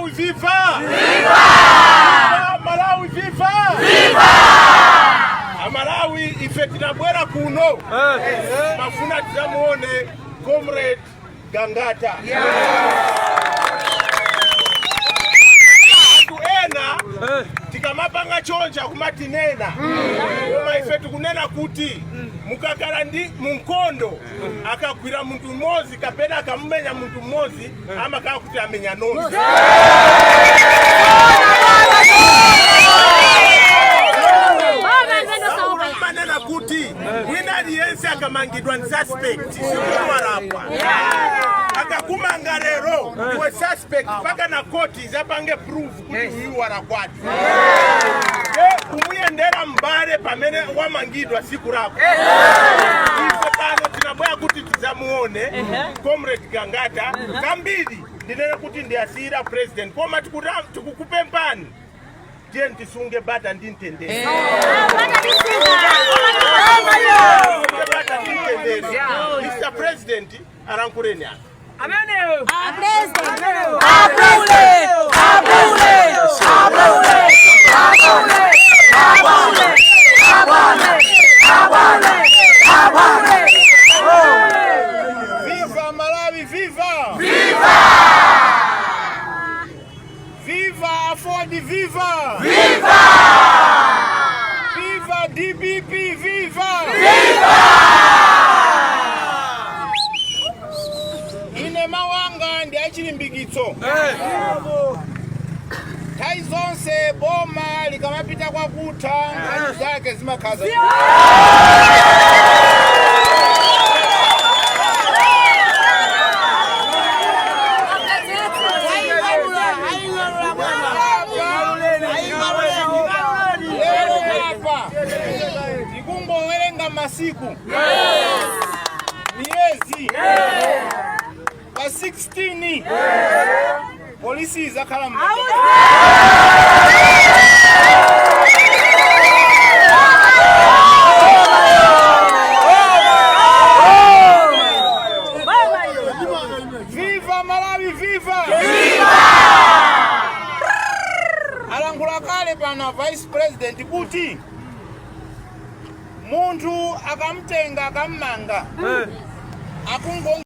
Malawi viva! Viva! Malawi viva! Viva! Malawi ife tinabwera kuno. Mafuna tizamuone Comrade Gangata. Tikamapanga chonja kumatinena. Koma ife tukunena kuti mukakala ndi munkondo akagwira muntu mmozi kapena akamumenya muntu mmozi amakhala kuti amenya nonse. Manena kuti wina aliyense akamangidwa ni suspect sikuwarapwa. Akakumanga lero we suspect paka na koti zapange proof kuti uyu warakwati. Kumuyendera mbale pamene wamangidwa siku lako. Ife pano tinabwera kuti tizamuone Comrade Gangata. Kambiri ndinene kuti ndiasira president koma tikukupe mpani tiye ntisunge bata ndintendere. Mr. President arankureni hapa. Amene. Viva Malawi, viva! Viva! Viva Afford, viva! Viva! Viva DBP, viva! Viva! Ine mawanga ndi achilimbikitso. Nthawi zonse boma likamapita kwa kutha ngati zake zimakhaza. Ikumbowerenga masiku miezi pa 16 polisi izakhala Viva Malawi, viva! Viva! Alangula kale pana Vice President kuti muntu akamtenga akammanga akungo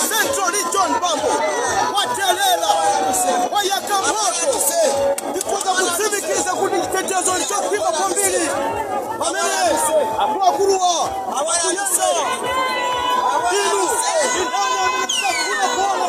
Central Region Bambo watelela wayakamoto ndikuza kutsimikiza kuti chitetezo nchokwipa kwambiri pamene akuluwa awayanso inu ndani amesakuna kuona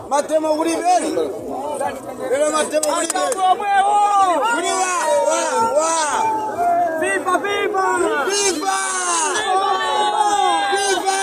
Matemo ulibeli. Ele matemo ulibeli. Uliwa. Viva, viva! Viva! Viva!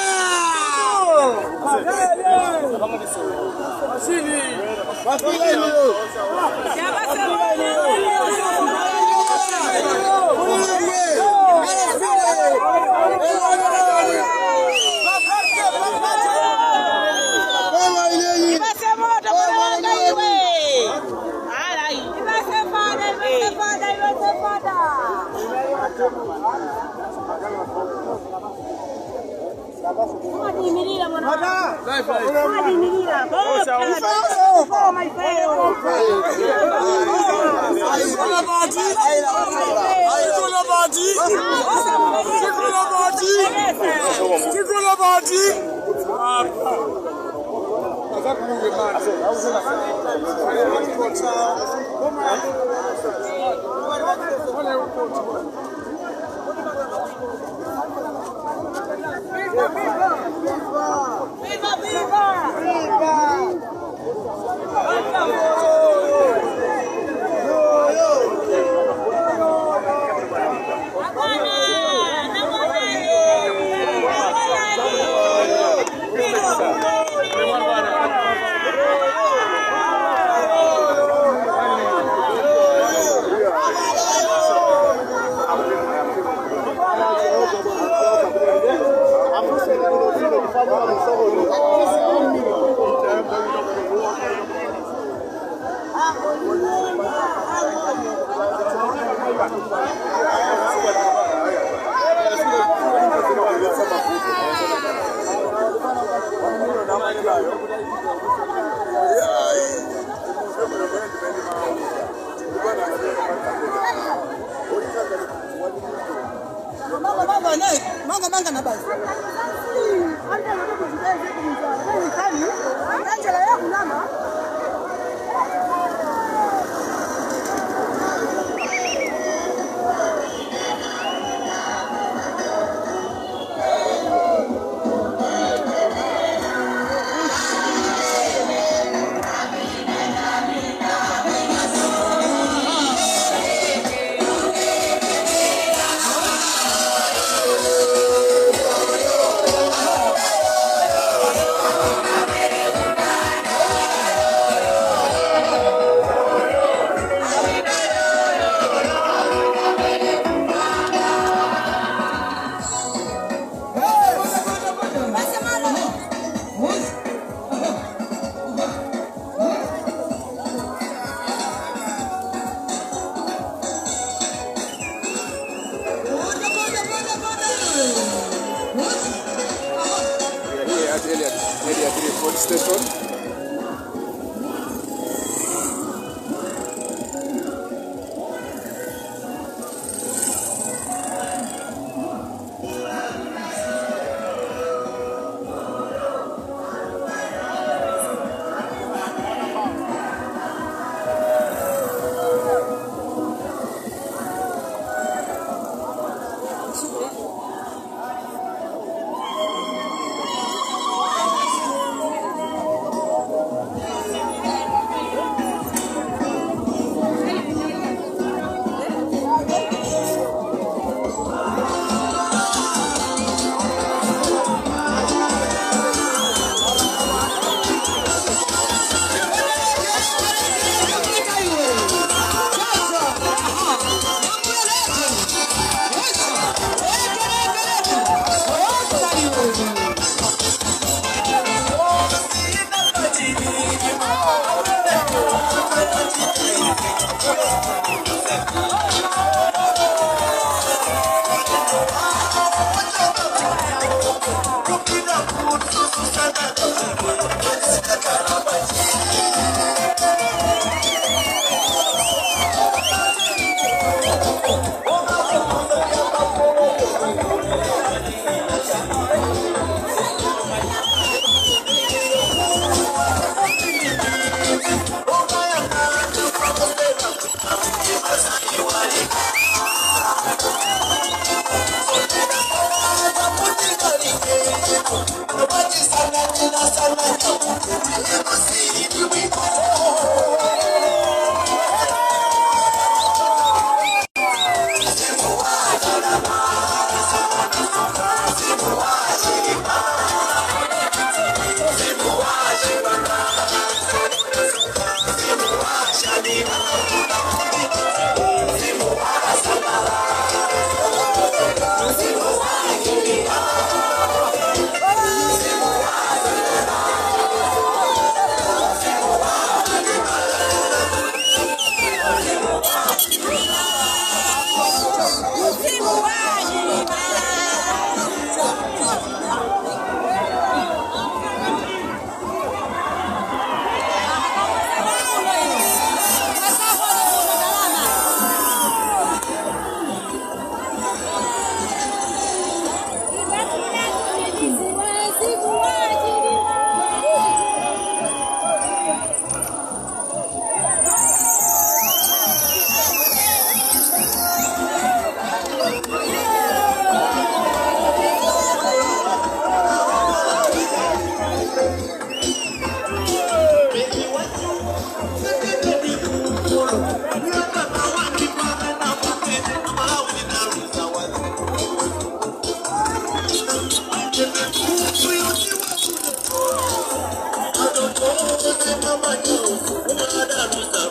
Mama, you,